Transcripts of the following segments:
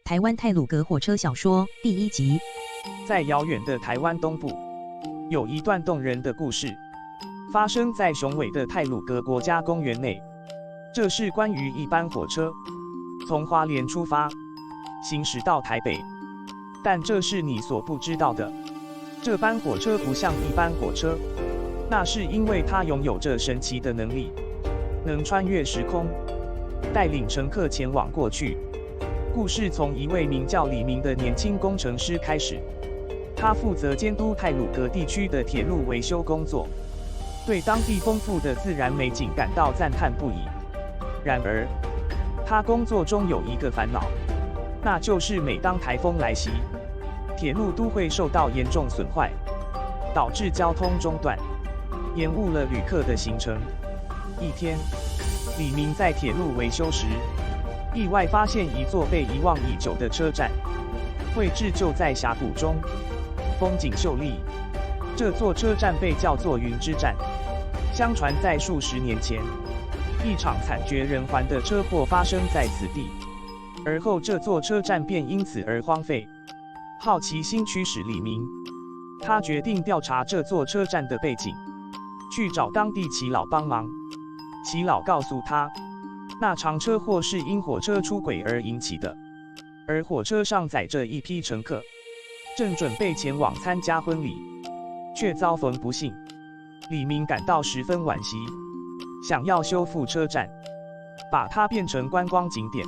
台湾太鲁阁火车小说第1集。在遥远的台湾东部，有一段动人的故事，发生在雄伟的太鲁阁国家公园内。这是关于一班火车从花莲出发，行驶到台北。但这是你所不知道的，这班火车不像一般火车，那是因为它拥有着神奇的能力，能穿越时空，带领乘客前往过去。故事从一位名叫李明的年轻工程师开始，他负责监督太鲁阁地区的铁路维修工作，对当地丰富的自然美景感到赞叹不已。然而，他工作中有一个烦恼，那就是每当台风来袭，铁路都会受到严重损坏，导致交通中断，延误了旅客的行程。一天，李明在铁路维修时，意外发现一座被遗忘已久的车站，位置就在峡谷中，风景秀丽。这座车站被叫做云之站。相传在数十年前，一场惨绝人寰的车祸发生在此地，而后这座车站便因此而荒废。好奇心驱使李明，他决定调查这座车站的背景，去找当地耆老帮忙。耆老告诉他，那场车祸是因火车出轨而引起的，而火车上载着一批乘客，正准备前往参加婚礼，却遭逢不幸。李明感到十分惋惜，想要修复车站，把它变成观光景点，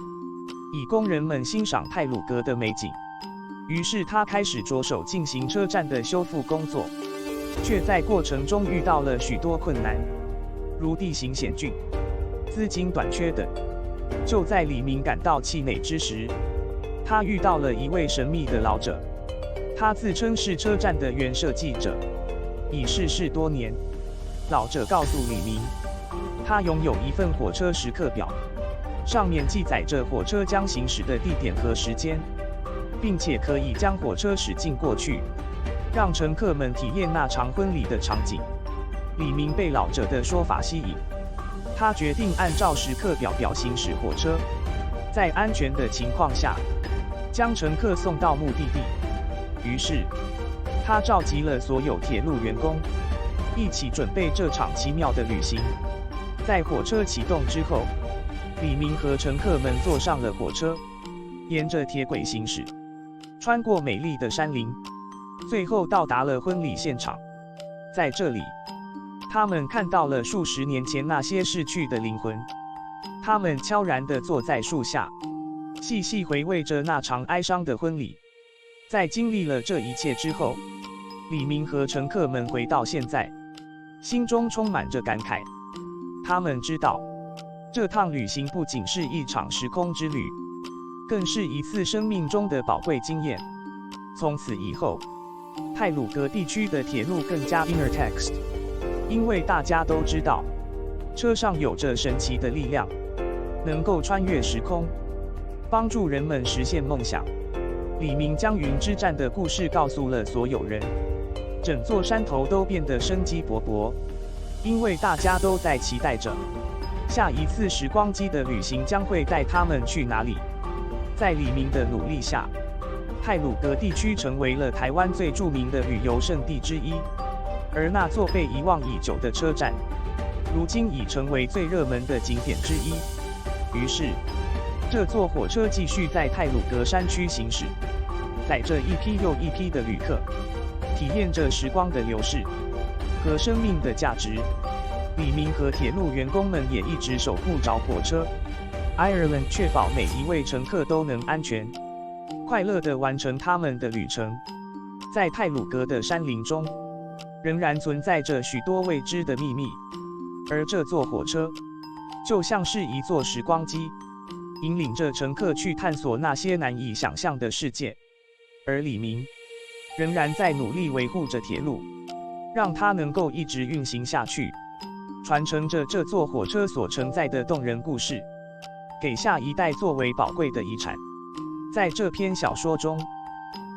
以供人们欣赏太鲁阁的美景。于是他开始着手进行车站的修复工作，却在过程中遇到了许多困难，如地形险峻、资金短缺等。就在李明感到气馁之时，他遇到了一位神秘的老者，他自称是车站的原设计者，已逝世多年。老者告诉李明，他拥有一份火车时刻表，上面记载着火车将行驶的地点和时间，并且可以将火车驶进过去，让乘客们体验那场婚礼的场景。李明被老者的说法吸引，他决定按照时刻表行驶火车，在安全的情况下，将乘客送到目的地。于是，他召集了所有铁路员工，一起准备这场奇妙的旅行。在火车启动之后，李明和乘客们坐上了火车，沿着铁轨行驶，穿过美丽的山林，最后到达了婚礼现场。在这里，他们看到了数十年前那些逝去的灵魂，他们悄然地坐在树下，细细回味着那场哀伤的婚礼。在经历了这一切之后，李明和乘客们回到现在，心中充满着感慨。他们知道，这趟旅行不仅是一场时空之旅，更是一次生命中的宝贵经验。从此以后，太鲁阁地区的铁路更加 intertext， 因为大家都知道，车上有着神奇的力量，能够穿越时空，帮助人们实现梦想。李明将云之站的故事告诉了所有人，整座山头都变得生机勃勃，因为大家都在期待着下一次时光机的旅行将会带他们去哪里。在李明的努力下，太鲁阁地区成为了台湾最著名的旅游胜地之一，而那座被遗忘已久的车站，如今已成为最热门的景点之一。于是，这座火车继续在太鲁阁山区行驶，载着一批又一批的旅客，体验着时光的流逝和生命的价值。李明和铁路员工们也一直守护着火车 Ireland， 确保每一位乘客都能安全、快乐地完成他们的旅程。在太鲁阁的山林中，仍然存在着许多未知的秘密，而这座火车就像是一座时光机，引领着乘客去探索那些难以想象的世界。而李明仍然在努力维护着铁路，让它能够一直运行下去，传承着这座火车所承载的动人故事，给下一代作为宝贵的遗产。在这篇小说中，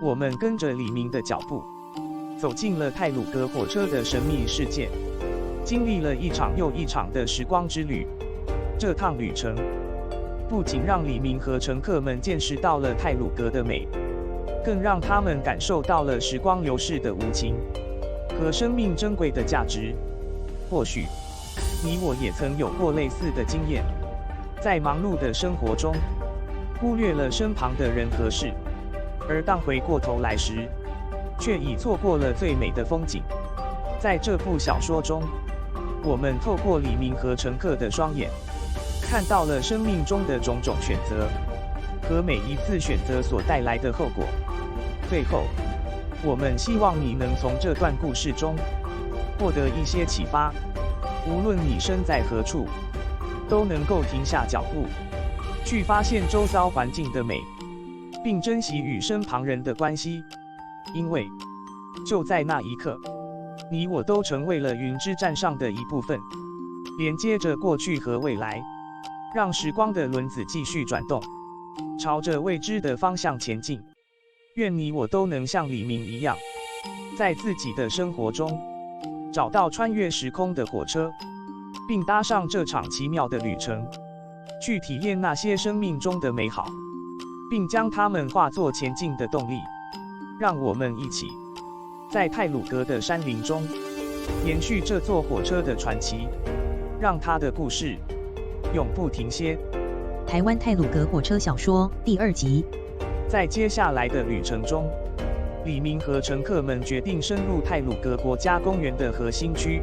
我们跟着李明的脚步，走进了太鲁阁火车的神秘世界，经历了一场又一场的时光之旅。这趟旅程不仅让李明和乘客们见识到了太鲁阁的美，更让他们感受到了时光流逝的无情和生命珍贵的价值。或许你我也曾有过类似的经验，在忙碌的生活中，忽略了身旁的人和事，而当回过头来时，却已错过了最美的风景。在这部小说中，我们透过李明和乘客的双眼，看到了生命中的种种选择和每一次选择所带来的后果。最后，我们希望你能从这段故事中获得一些启发，无论你身在何处，都能够停下脚步，去发现周遭环境的美，并珍惜与身旁人的关系，因为就在那一刻，你我都成为了云之战上的一部分，连接着过去和未来，让时光的轮子继续转动，朝着未知的方向前进。愿你我都能像李明一样，在自己的生活中找到穿越时空的火车，并搭上这场奇妙的旅程，去体验那些生命中的美好，并将它们化作前进的动力。让我们一起在太鲁阁的山林中延续这座火车的传奇，让它的故事永不停歇。台湾太鲁阁火车小说第2集。在接下来的旅程中，李明和乘客们决定深入太鲁阁国家公园的核心区，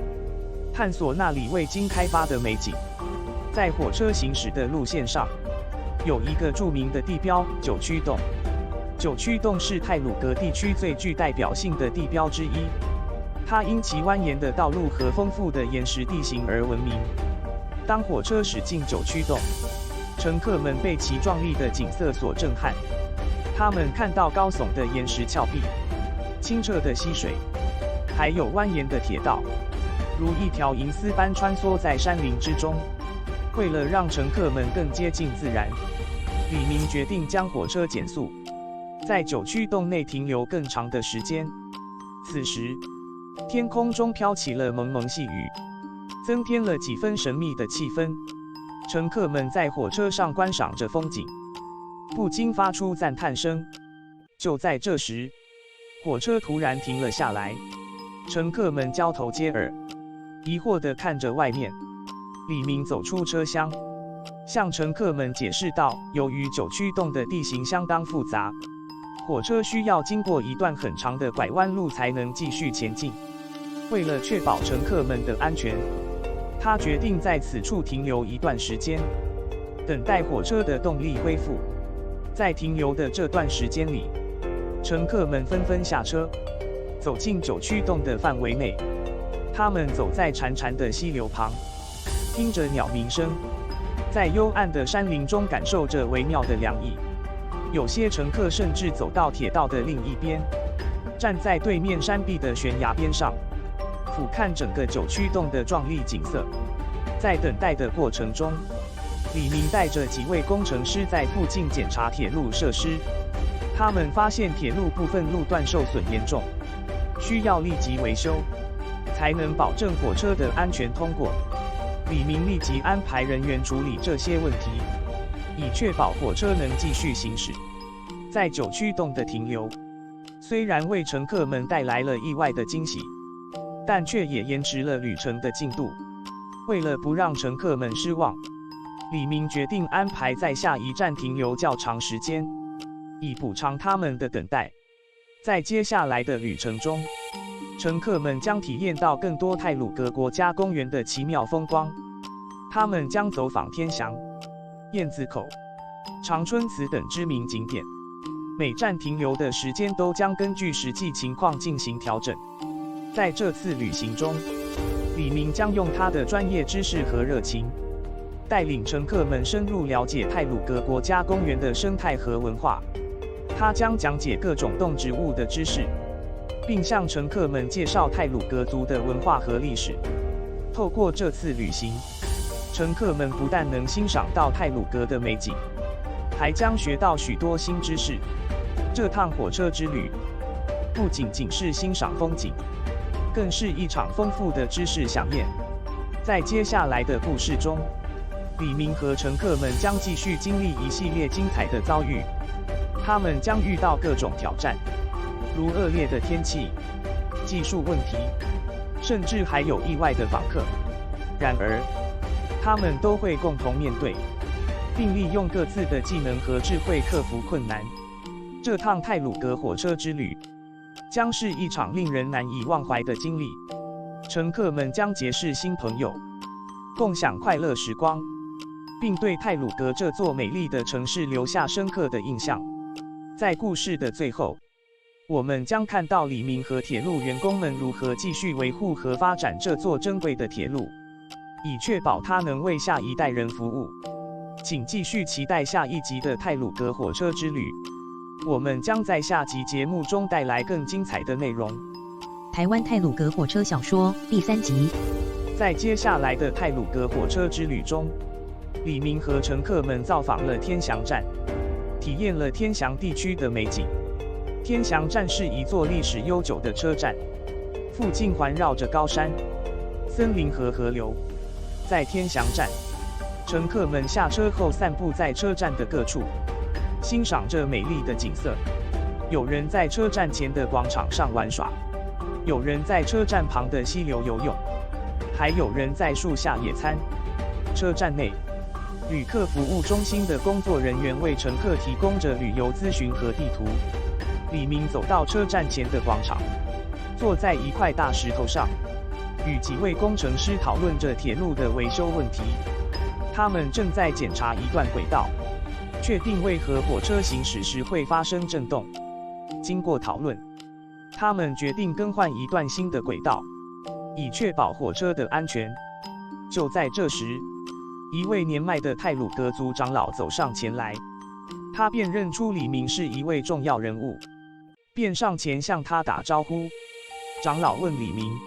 探索那里未经开发的美景。在火车行驶的路线上，有一个著名的地标——九曲洞。九曲洞是太鲁阁地区最具代表性的地标之一，它因其蜿蜒的道路和丰富的岩石地形而闻名。当火车驶进九曲洞，乘客们被其壮丽的景色所震撼。他们看到高耸的岩石峭壁、清澈的溪水，还有蜿蜒的铁道，如一条银丝般穿梭在山林之中。为了让乘客们更接近自然，李明决定将火车减速，在九曲洞内停留更长的时间。此时，天空中飘起了蒙蒙细雨，增添了几分神秘的气氛。乘客们在火车上观赏着风景，不禁发出赞叹声。就在这时，火车突然停了下来，乘客们交头接耳，疑惑地看着外面。李明走出车厢，向乘客们解释道：“由于九曲洞的地形相当复杂，火车需要经过一段很长的拐弯路才能继续前进。为了确保乘客们的安全，他决定在此处停留一段时间，等待火车的动力恢复。在停留的这段时间里，乘客们纷纷下车，走进九曲洞的范围内。他们走在潺潺的溪流旁，听着鸟鸣声，在幽暗的山林中感受着微妙的凉意。有些乘客甚至走到铁道的另一边，站在对面山壁的悬崖边上，俯瞰整个九曲洞的壮丽景色。在等待的过程中，李明带着几位工程师在附近检查铁路设施。他们发现铁路部分路段受损严重，需要立即维修，才能保证火车的安全通过。李明立即安排人员处理这些问题，以确保火车能继续行驶。在九曲洞的停留，虽然为乘客们带来了意外的惊喜，但却也延迟了旅程的进度。为了不让乘客们失望，李明决定安排在下一站停留较长时间，以补偿他们的等待。在接下来的旅程中，乘客们将体验到更多太鲁阁国家公园的奇妙风光。他们将走访天祥、燕子口、长春祠等知名景点，每站停留的时间都将根据实际情况进行调整。在这次旅行中，李明将用他的专业知识和热情，带领乘客们深入了解太鲁阁国家公园的生态和文化。他将讲解各种动植物的知识，并向乘客们介绍太鲁阁族的文化和历史。透过这次旅行，乘客们不但能欣赏到太鲁阁的美景，还将学到许多新知识。这趟火车之旅，不仅仅是欣赏风景，更是一场丰富的知识飨宴。在接下来的故事中，李明和乘客们将继续经历一系列精彩的遭遇，他们将遇到各种挑战，如恶劣的天气、技术问题，甚至还有意外的访客。然而，他们都会共同面对，并利用各自的技能和智慧克服困难。这趟太鲁阁火车之旅将是一场令人难以忘怀的经历，乘客们将结识新朋友，共享快乐时光，并对太鲁阁这座美丽的城市留下深刻的印象。在故事的最后，我们将看到李明和铁路员工们如何继续维护和发展这座珍贵的铁路，以确保它能为下一代人服务。请继续期待下一集的太鲁阁火车之旅，我们将在下集节目中带来更精彩的内容。台湾太鲁阁火车小说第3集。在接下来的太鲁阁火车之旅中，李明和乘客们造访了天祥站，体验了天祥地区的美景。天祥站是一座历史悠久的车站，附近环绕着高山、森林和河流。在天祥站，乘客们下车后散步在车站的各处，欣赏着美丽的景色。有人在车站前的广场上玩耍，有人在车站旁的溪流游泳，还有人在树下野餐。车站内，旅客服务中心的工作人员为乘客提供着旅游咨询和地图。李明走到车站前的广场，坐在一块大石头上，与几位工程师讨论着铁路的维修问题。他们正在检查一段轨道，确定为何火车行驶时会发生震动。经过讨论，他们决定更换一段新的轨道，以确保火车的安全。就在这时，一位年迈的太鲁阁族长老走上前来，他辨认出李明是一位重要人物，便上前向他打招呼。长老问李明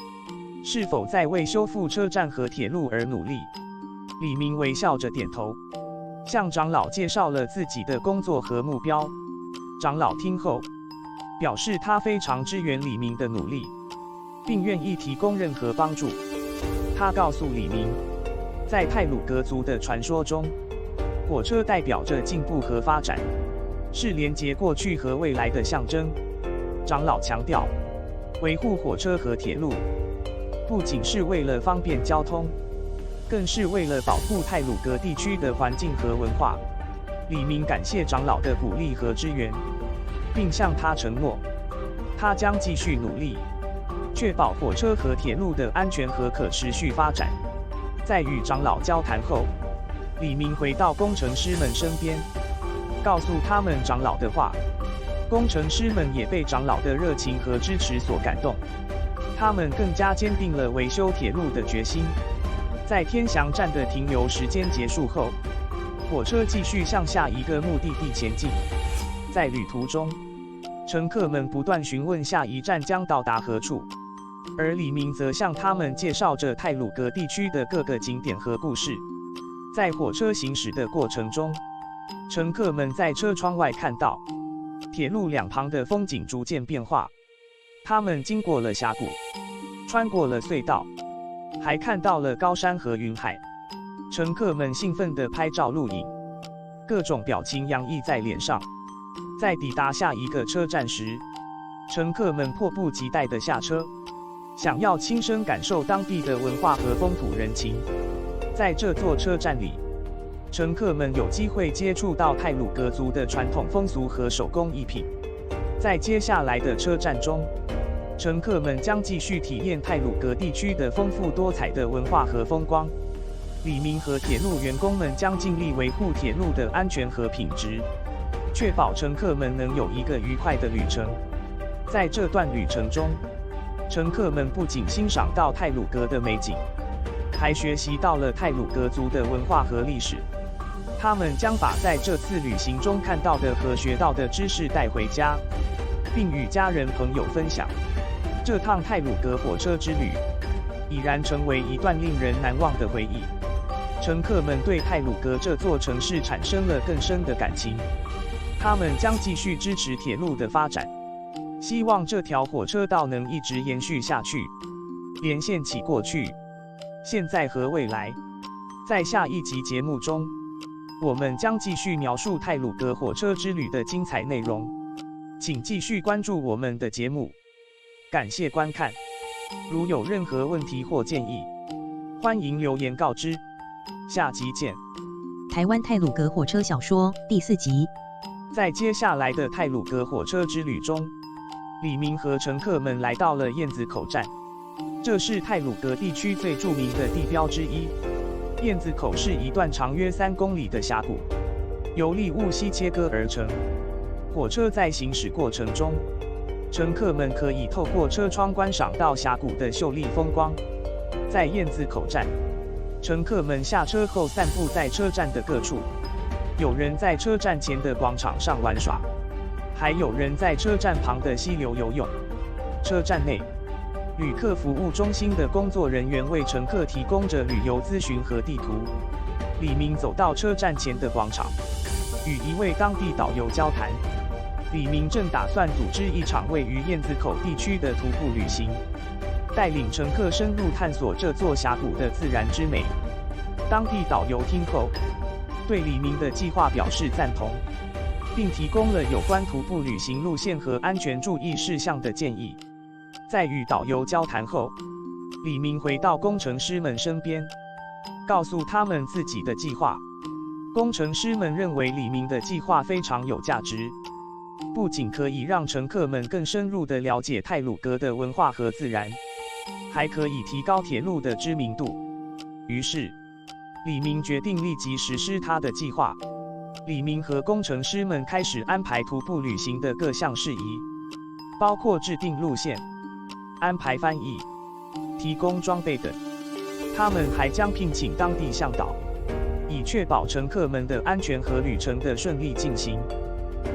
是否在为修复车站和铁路而努力。李明微笑着点头，向长老介绍了自己的工作和目标。长老听后，表示他非常支援李明的努力，并愿意提供任何帮助。他告诉李明，在太鲁阁族的传说中，火车代表着进步和发展，是连接过去和未来的象征。长老强调，维护火车和铁路，不仅是为了方便交通，更是为了保护太鲁阁地区的环境和文化。李明感谢长老的鼓励和支援，并向他承诺，他将继续努力，确保火车和铁路的安全和可持续发展。在与长老交谈后，李明回到工程师们身边，告诉他们长老的话。工程师们也被长老的热情和支持所感动，他们更加坚定了维修铁路的决心。在天祥站的停留时间结束后，火车继续向下一个目的地前进。在旅途中，乘客们不断询问下一站将到达何处，而李明则向他们介绍着太鲁阁地区的各个景点和故事。在火车行驶的过程中，乘客们在车窗外看到铁路两旁的风景逐渐变化。他们经过了峡谷，穿过了隧道，还看到了高山和云海。乘客们兴奋地拍照录影，各种表情洋溢在脸上。在抵达下一个车站时，乘客们迫不及待地下车，想要亲身感受当地的文化和风土人情。在这座车站里，乘客们有机会接触到太鲁阁族的传统风俗和手工艺品。在接下来的车站中，乘客们将继续体验太鲁阁地区的丰富多彩的文化和风光。李明和铁路员工们将尽力维护铁路的安全和品质，确保乘客们能有一个愉快的旅程。在这段旅程中，乘客们不仅欣赏到太鲁阁的美景，还学习到了太鲁阁族的文化和历史。他们将把在这次旅行中看到的和学到的知识带回家，并与家人朋友分享。这趟太鲁阁火车之旅已然成为一段令人难忘的回忆。乘客们对太鲁阁这座城市产生了更深的感情，他们将继续支持铁路的发展，希望这条火车道能一直延续下去，连线起过去、现在和未来。在下一集节目中，我们将继续描述太鲁阁火车之旅的精彩内容，请继续关注我们的节目。感谢观看，如有任何问题或建议，欢迎留言告知。下集见。台湾太鲁阁火车小说第4集。在接下来的太鲁阁火车之旅中，李明和乘客们来到了燕子口站，这是太鲁阁地区最著名的地标之一。燕子口是一段长约3公里的峡谷，由砾雾溪切割而成。火车在行驶过程中，乘客们可以透过车窗观赏到峡谷的秀丽风光。在燕子口站，乘客们下车后散步在车站的各处，有人在车站前的广场上玩耍，还有人在车站旁的溪流游泳。车站内，旅客服务中心的工作人员为乘客提供着旅游咨询和地图。李明走到车站前的广场，与一位当地导游交谈。李明正打算组织一场位于燕子口地区的徒步旅行，带领乘客深入探索这座峡谷的自然之美。当地导游听后，对李明的计划表示赞同，并提供了有关徒步旅行路线和安全注意事项的建议。在与导游交谈后，李明回到工程师们身边，告诉他们自己的计划。工程师们认为李明的计划非常有价值，不仅可以让乘客们更深入地了解太鲁阁的文化和自然，还可以提高铁路的知名度。于是，李明决定立即实施他的计划。李明和工程师们开始安排徒步旅行的各项事宜，包括制定路线、安排翻译、提供装备等。他们还将聘请当地向导，以确保乘客们的安全和旅程的顺利进行。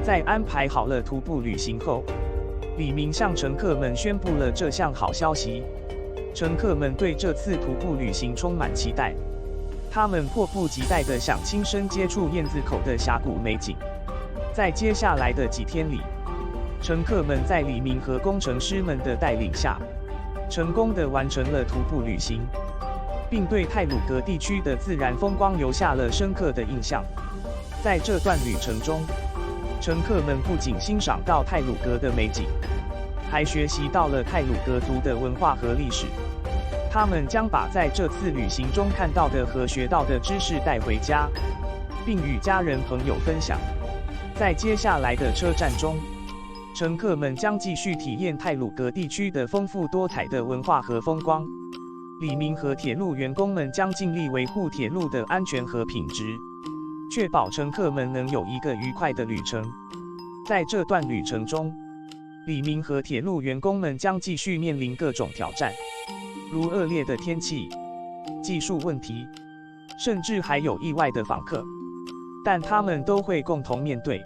在安排好了徒步旅行后，李明向乘客们宣布了这项好消息。乘客们对这次徒步旅行充满期待，他们迫不及待地想亲身接触燕子口的峡谷美景。在接下来的几天里，乘客们在李明和工程师们的带领下，成功地完成了徒步旅行，并对太鲁阁地区的自然风光留下了深刻的印象。在这段旅程中，乘客们不仅欣赏到太鲁阁的美景，还学习到了太鲁阁族的文化和历史。他们将把在这次旅行中看到的和学到的知识带回家，并与家人朋友分享。在接下来的车站中，乘客们将继续体验太鲁阁地区的丰富多彩的文化和风光。李明和铁路员工们将尽力维护铁路的安全和品质，确保乘客们能有一个愉快的旅程。在这段旅程中，李明和铁路员工们将继续面临各种挑战，如恶劣的天气、技术问题，甚至还有意外的访客。但他们都会共同面对，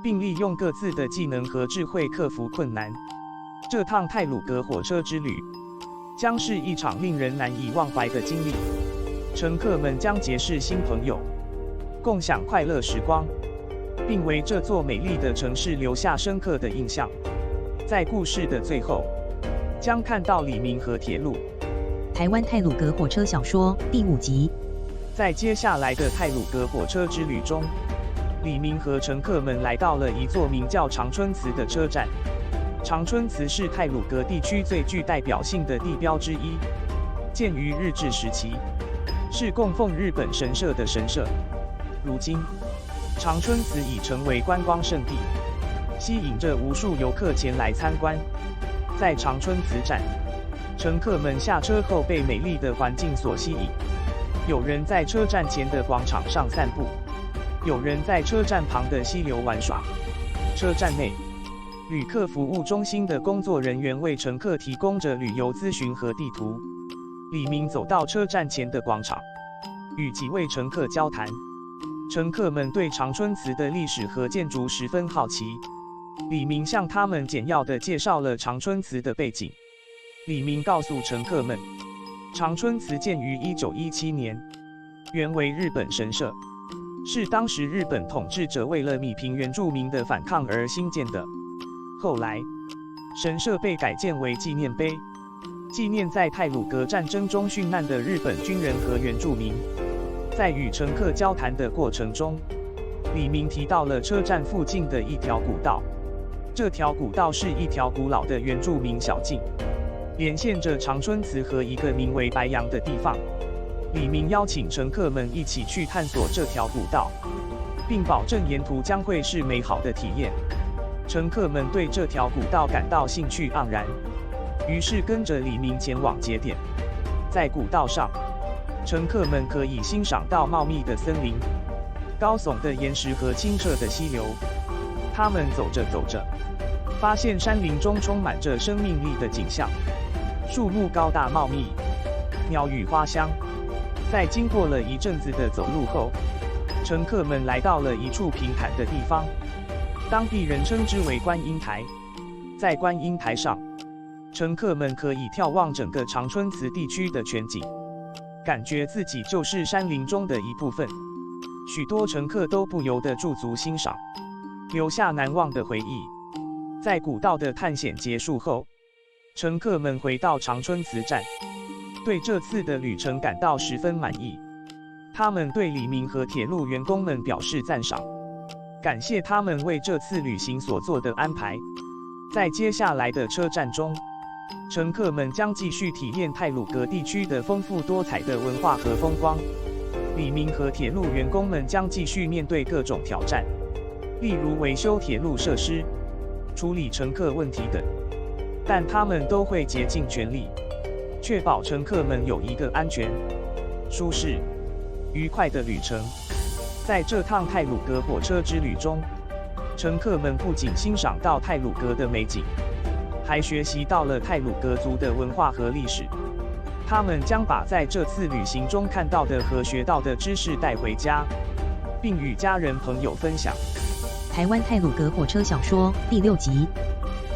并利用各自的技能和智慧克服困难。这趟太鲁阁火车之旅将是一场令人难以忘怀的经历。乘客们将结识新朋友，共享快乐时光，并为这座美丽的城市留下深刻的印象。在故事的最后，将看到李明和铁路。台湾太鲁阁火车小说第5集。在接下来的太鲁阁火车之旅中，李明和乘客们来到了一座名叫长春祠的车站。长春祠是太鲁阁地区最具代表性的地标之一，建于日治时期，是供奉日本神社的神社。如今，长春祠已成为观光胜地，吸引着无数游客前来参观。在长春祠站，乘客们下车后被美丽的环境所吸引，有人在车站前的广场上散步，有人在车站旁的溪流玩耍。车站内，旅客服务中心的工作人员为乘客提供着旅游咨询和地图。李明走到车站前的广场，与几位乘客交谈。乘客们对长春祠的历史和建筑十分好奇，李明向他们简要地介绍了长春祠的背景。李明告诉乘客们，长春祠建于1917年，原为日本神社，是当时日本统治者为了弭平原住民的反抗而兴建的。后来，神社被改建为纪念碑，纪念在太鲁阁战争中殉难的日本军人和原住民。在与乘客交谈的过程中，李明提到了车站附近的一条古道。这条古道是一条古老的原住民小径，连线着长春祠和一个名为白杨的地方。李明邀请乘客们一起去探索这条古道，并保证沿途将会是美好的体验。乘客们对这条古道感到兴趣盎然，于是跟着李明前往节点。在古道上，乘客们可以欣赏到茂密的森林、高耸的岩石和清澈的溪流。他们走着走着，发现山林中充满着生命力的景象，树木高大茂密，鸟语花香。在经过了一阵子的走路后，乘客们来到了一处平坦的地方，当地人称之为观音台。在观音台上，乘客们可以眺望整个长春祠地区的全景，感觉自己就是山林中的一部分。许多乘客都不由得驻足欣赏，留下难忘的回忆。在古道的探险结束后，乘客们回到长春祠站，对这次的旅程感到十分满意。他们对李明和铁路员工们表示赞赏，感谢他们为这次旅行所做的安排。在接下来的车站中，乘客们将继续体验太鲁阁地区的丰富多彩的文化和风光。李明和铁路员工们将继续面对各种挑战，例如维修铁路设施、处理乘客问题等，但他们都会竭尽全力，确保乘客们有一个安全、舒适、愉快的旅程。在这趟太鲁阁火车之旅中，乘客们不仅欣赏到太鲁阁的美景，还学习到了太鲁阁族的文化和历史。他们将把在这次旅行中看到的和学到的知识带回家，并与家人朋友分享。台湾太鲁阁火车小说第6集。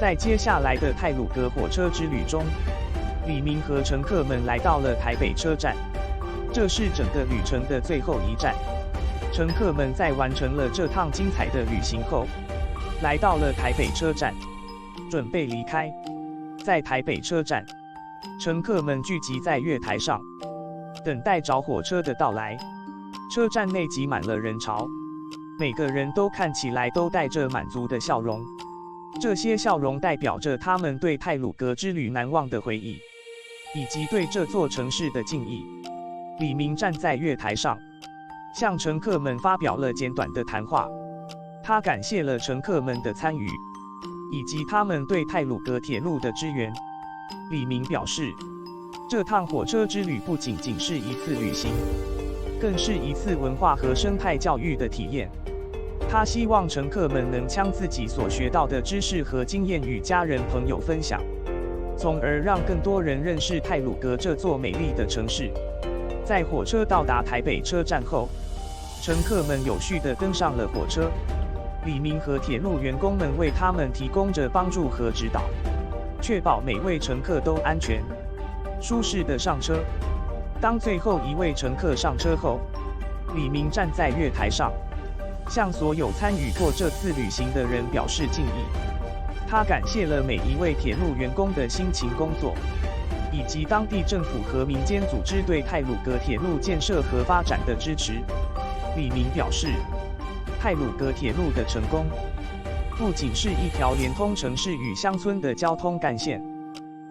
在接下来的太鲁阁火车之旅中，李明和乘客们来到了台北车站，这是整个旅程的最后一站。乘客们在完成了这趟精彩的旅行后，来到了台北车站，准备离开。在台北车站，乘客们聚集在月台上，等待着火车的到来。车站内挤满了人潮，每个人都看起来都带着满足的笑容。这些笑容代表着他们对太鲁阁之旅难忘的回忆，以及对这座城市的敬意。李明站在月台上，向乘客们发表了简短的谈话。他感谢了乘客们的参与，以及他们对太鲁阁铁路的支援。李明表示，这趟火车之旅不仅仅是一次旅行，更是一次文化和生态教育的体验。他希望乘客们能将自己所学到的知识和经验与家人朋友分享，从而让更多人认识太鲁阁这座美丽的城市。在火车到达台北车站后，乘客们有序地登上了火车。李明和铁路员工们为他们提供着帮助和指导，确保每位乘客都安全、舒适地上车。当最后一位乘客上车后，李明站在月台上，向所有参与过这次旅行的人表示敬意。他感谢了每一位铁路员工的辛勤工作，以及当地政府和民间组织对太鲁阁铁路建设和发展的支持。李明表示，太鲁阁铁路的成功，不仅是一条连通城市与乡村的交通干线，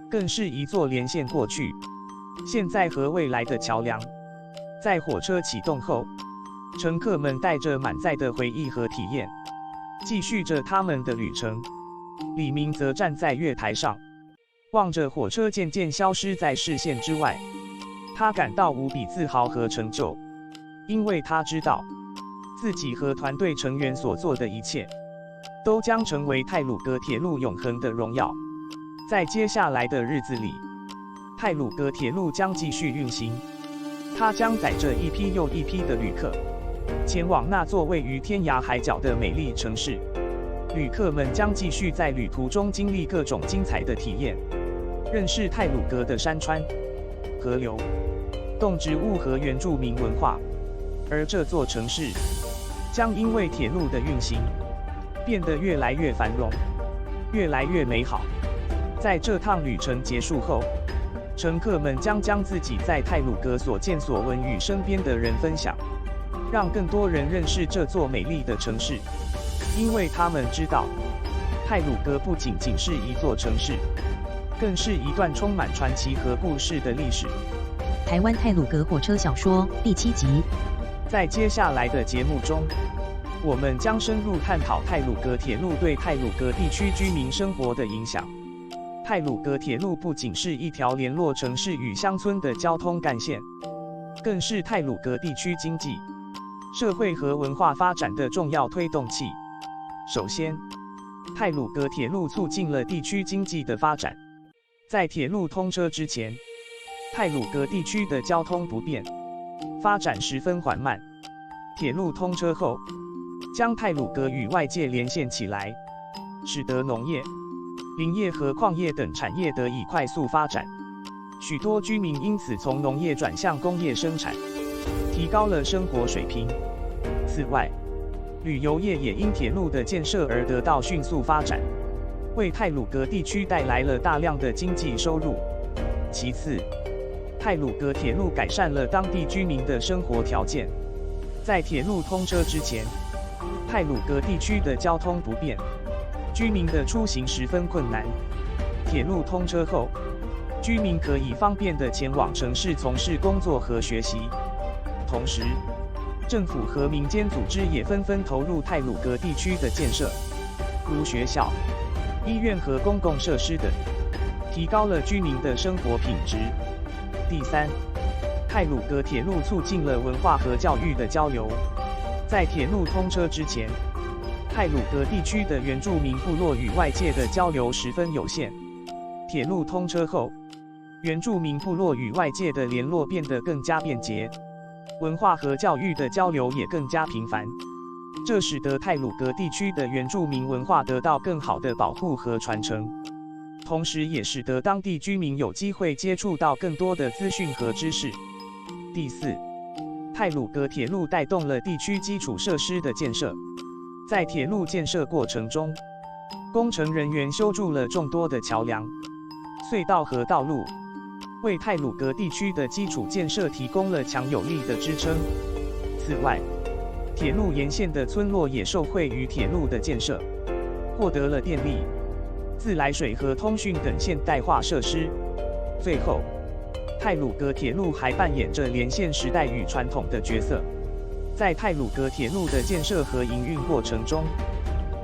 更是一座连线过去、现在和未来的桥梁。在火车启动后，乘客们带着满载的回忆和体验，继续着他们的旅程。李明则站在月台上，望着火车渐渐消失在视线之外，他感到无比自豪和成就，因为他知道，自己和团队成员所做的一切，都将成为太鲁阁铁路永恒的荣耀。在接下来的日子里，太鲁阁铁路将继续运行，它将载着一批又一批的旅客，前往那座位于天涯海角的美丽城市。旅客们将继续在旅途中经历各种精彩的体验，认识太鲁阁的山川、河流、动植物和原住民文化。而这座城市将因为铁路的运行，变得越来越繁荣，越来越美好。在这趟旅程结束后，乘客们将自己在太鲁阁所见所闻与身边的人分享，让更多人认识这座美丽的城市。因为他们知道，太鲁阁不仅仅是一座城市，更是一段充满传奇和故事的历史。台湾太鲁阁火车小说第7集。在接下来的节目中，我们将深入探讨太鲁阁铁路对太鲁阁地区居民生活的影响。太鲁阁铁路不仅是一条联络城市与乡村的交通干线，更是太鲁阁地区经济、社会和文化发展的重要推动器。首先，太鲁阁铁路促进了地区经济的发展。在铁路通车之前，太鲁阁地区的交通不便，发展十分缓慢。铁路通车后，将太鲁阁与外界连线起来，使得农业、林业和矿业等产业得以快速发展。许多居民因此从农业转向工业生产，提高了生活水平。此外，旅游业也因铁路的建设而得到迅速发展，为太鲁阁地区带来了大量的经济收入。其次，太鲁阁铁路改善了当地居民的生活条件。在铁路通车之前，太鲁阁地区的交通不便，居民的出行十分困难。铁路通车后，居民可以方便地前往城市从事工作和学习。同时，政府和民间组织也纷纷投入太鲁阁地区的建设，如学校、医院和公共设施等，提高了居民的生活品质。第三，太鲁阁铁路促进了文化和教育的交流。在铁路通车之前，太鲁阁地区的原住民部落与外界的交流十分有限。铁路通车后，原住民部落与外界的联络变得更加便捷，文化和教育的交流也更加频繁。这使得太鲁阁地区的原住民文化得到更好的保护和传承，同时也使得当地居民有机会接触到更多的资讯和知识。第四，太鲁阁铁路带动了地区基础设施的建设。在铁路建设过程中，工程人员修筑了众多的桥梁、隧道和道路，为太鲁阁地区的基础建设提供了强有力的支撑。此外，铁路沿线的村落也受惠于铁路的建设，获得了电力、自来水和通讯等现代化设施。最后，太鲁阁铁路还扮演着连线时代与传统的角色。在太鲁阁铁路的建设和营运过程中，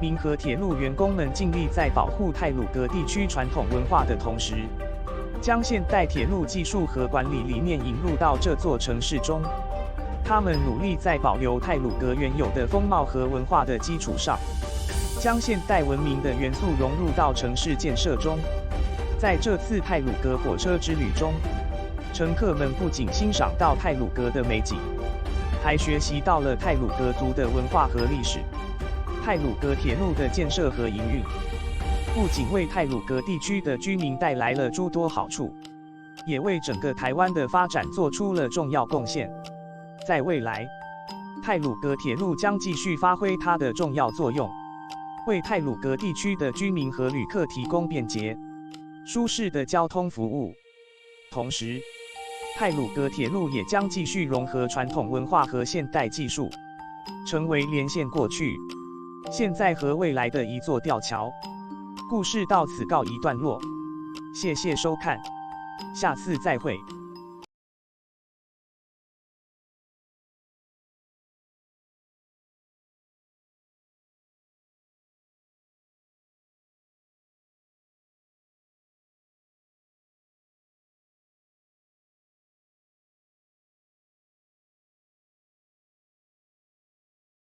民和铁路员工们尽力在保护太鲁阁地区传统文化的同时，将现代铁路技术和管理理念引入到这座城市中。他们努力在保留太鲁阁原有的风貌和文化的基础上，将现代文明的元素融入到城市建设中。在这次太鲁阁火车之旅中，乘客们不仅欣赏到太鲁阁的美景，还学习到了太鲁阁族的文化和历史。太鲁阁铁路的建设和营运，不仅为太鲁阁地区的居民带来了诸多好处，也为整个台湾的发展做出了重要贡献。在未来，太鲁阁铁路将继续发挥它的重要作用，为太鲁阁地区的居民和旅客提供便捷、舒适的交通服务。同时，太鲁阁铁路也将继续融合传统文化和现代技术，成为连线过去、现在和未来的一座吊桥。故事到此告一段落，谢谢收看，下次再会。